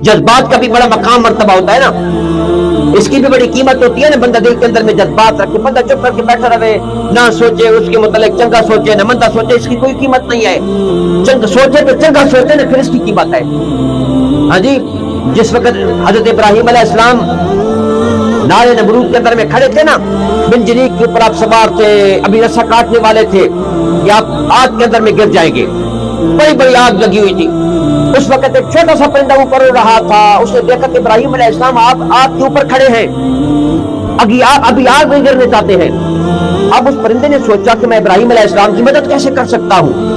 जज्बात का भी बड़ा मकाम मर्तबा होता है ना, इसकी भी बड़ी कीमत होती है ना। बंदा दिल के अंदर में जज्बात रखे, बंदा चुप करके बैठा रहे, ना सोचे उसके मुतालिक, चंगा सोचे ना मंदा सोचे, इसकी कोई कीमत नहीं है। चंगा सोचे तो चंगा सोचे ना, फिर इसकी कीमत है। हाँ जी, जिस वक्त हजरत इब्राहिम अलैहिस्सलाम नारे नमरूद के अंदर में खड़े थे ना, बिनजनी के ऊपर आप सवार थे, अभी रस्सा काटने वाले थे कि आप आग के अंदर में गिर जाएंगे, बड़ी बड़ी आग लगी हुई थी। उस वक्त एक छोटा सा परिंदा ऊपर उड़ रहा था, उसने देखा कि इब्राहिम अलैहिस्सलाम आप आग के ऊपर खड़े हैं, अभी आग में गिरने चाहते हैं। अब उस परिंदे ने सोचा कि मैं इब्राहिम अलैहिस्सलाम की मदद कैसे कर सकता हूँ।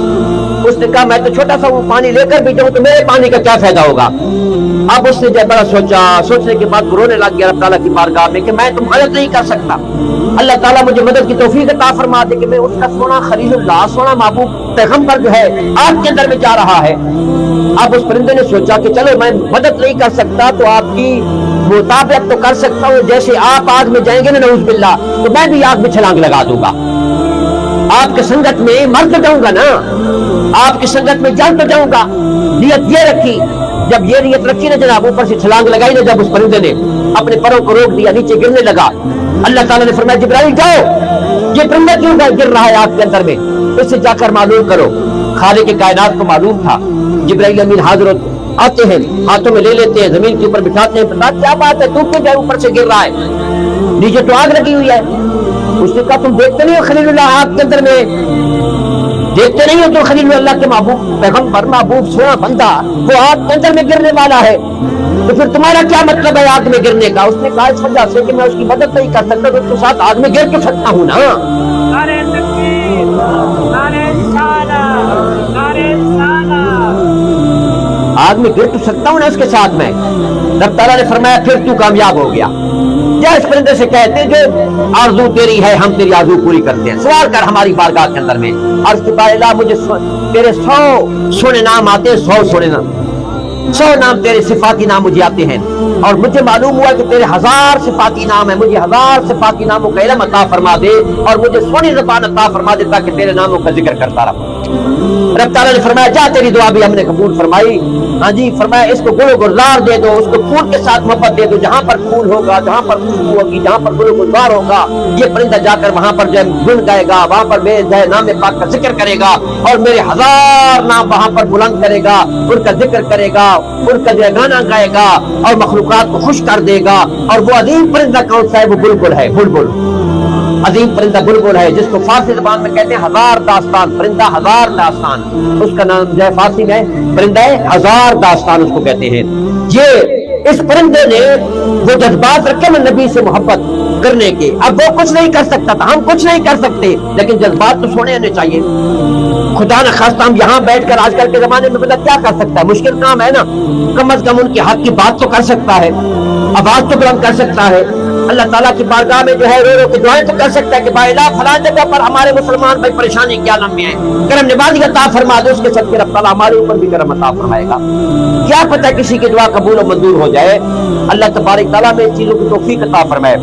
उसने कहा मैं तो छोटा सा वो पानी लेकर भी जाऊं तो मेरे पानी का क्या फायदा होगा। अब उसने जब बड़ा सोचा, सोचने के बाद रोने लग गया अल्लाह ताला की बारगाह में कि मैं तो मदद नहीं कर सकता, अल्लाह ताला मुझे मदद की तौफीक अता फरमा दे कि मैं उसका सोना खलीलुल्लाह, सोना महबूब पैगंबर जो है आग के अंदर में जा रहा है। अब उस परिंदे ने सोचा कि चलो मैं मदद नहीं कर सकता तो आपकी मुताबिक तो कर सकता हूँ, जैसे आप आग में जाएंगे ना नऊज़ बिल्लाह, तो मैं भी आग में छलांग लगा दूंगा, आपके संगत में मर तो जाऊंगा ना, आपकी संगत में जल तो जाऊंगा। नियत ये रखी, जब ये नियत रखी ना जनाब, ऊपर से छलांग लगाई ना, जब उस परिंदे ने अपने परों को रोक दिया, नीचे गिरने लगा। अल्लाह ताला ने फरमाया जिब्राइल जाओ, ये परिंदा क्यों गिर रहा है आग के अंदर में, इससे जाकर मालूम करो। खालिक कायनात को मालूम था। जिब्राइल अमीन हाजिर आते हैं, हाथों में ले लेते हैं, जमीन के ऊपर बिठाते हैं, पता क्या बात है, तू क्यों जाए ऊपर से गिर रहा है, नीचे तो आग लगी हुई है। उसने कहा तुम देखते नहीं हो खलीलुल्लाह आग के अंदर में, देखते नहीं हो तो खलीलुल्लाह के महबूब पैगंबर महबूब सोना बंदा वो आग के अंदर में गिरने वाला है, तो फिर तुम्हारा क्या मतलब है आग में गिरने का। उसने कहा इस वजह से कि मैं उसकी मदद नहीं कर सकता, तो उसके साथ आग में गिर क्यों सकता हूँ ना। नारे तकबीर, नारे रिसालत, नारे रिसालत। आग में गिर तो सकता हूँ ना उसके साथ में। रब ताला ने फरमाया फिर तू कामयाब हो गया। क्या इस परिंदे से कहते जो आरज़ू तेरी है हम तेरी आरज़ू पूरी करते हैं, सवाल कर हमारी बारगाह के अंदर में। अर्ज़ की बाइला मुझे तेरे 100 सोने नाम आते हैं, 100 सोने नाम, 100 नाम तेरे सिफाती नाम मुझे आते हैं, और मुझे मालूम हुआ कि तेरे 1000 सिफाती नाम है, मुझे 1000 सिफाती नामों का इल्म अता फरमा दे और मुझे सोनी ज़बान अता फरमा दे ताकि तेरे नामों का जिक्र करता रहा। रब ताला ने फरमाया जा तेरी दुआ भी हमने कबूल फरमाई। हाँ जी, फरमाया इसको गुल गुलजार दे दो, उसको फूल के साथ मोहब्बत दे दो, जहाँ पर फूल होगा, जहाँ पर खुशबू होगी, जहाँ पर गुल गुलजार होगा, ये परिंदा जाकर वहाँ पर जो गुन गाएगा, वहाँ पर मेरे नाम पाक का जिक्र करेगा और मेरे 1000 नाम वहाँ पर बुलंद करेगा, उनका जिक्र करेगा, उनका जो गाना गाएगा और मखलूकात को खुश कर देगा। और वो अजीम परिंदा कौन सा है, वो बुलबुल है, बुलबुल अजीम परिंदा बुलबुल है, जिसको फारसी ज़बान में कहते हैं 1000 दास्तान, परिंदा 1000 दास्तान, उसका नाम जो है फारसी में परिंदा है 1000 दास्तान उसको कहते हैं। ये इस परिंदे ने वो जज्बात रखे ना नबी से मोहब्बत करने के। अब वो कुछ नहीं कर सकता था, हम कुछ नहीं कर सकते, लेकिन जज्बात तो सोने आने चाहिए। खुदा न खास्ता हम यहाँ बैठकर आजकल के जमाने में बंदा क्या कर सकता है, मुश्किल काम है ना, कम अज कम उनके हक की बात तो कर सकता है, आवाज तो बुलंद कर सकता है, अल्लाह ताला की बारगाह में जो है रो रो के दुआएं तो कर सकता है कि भाई ला फलां जगह पर हमारे मुसलमान भाई परेशानी के आलम में है, करम नवाज़ी अता फरमा दो, उसके सदके रब ताला हमारे ऊपर भी करम अता फरमाएगा। क्या पता किसी की दुआ कबूल और मंजूर हो जाए। अल्लाह तबारक तआला में चीजों की तौफीक अता फरमाए।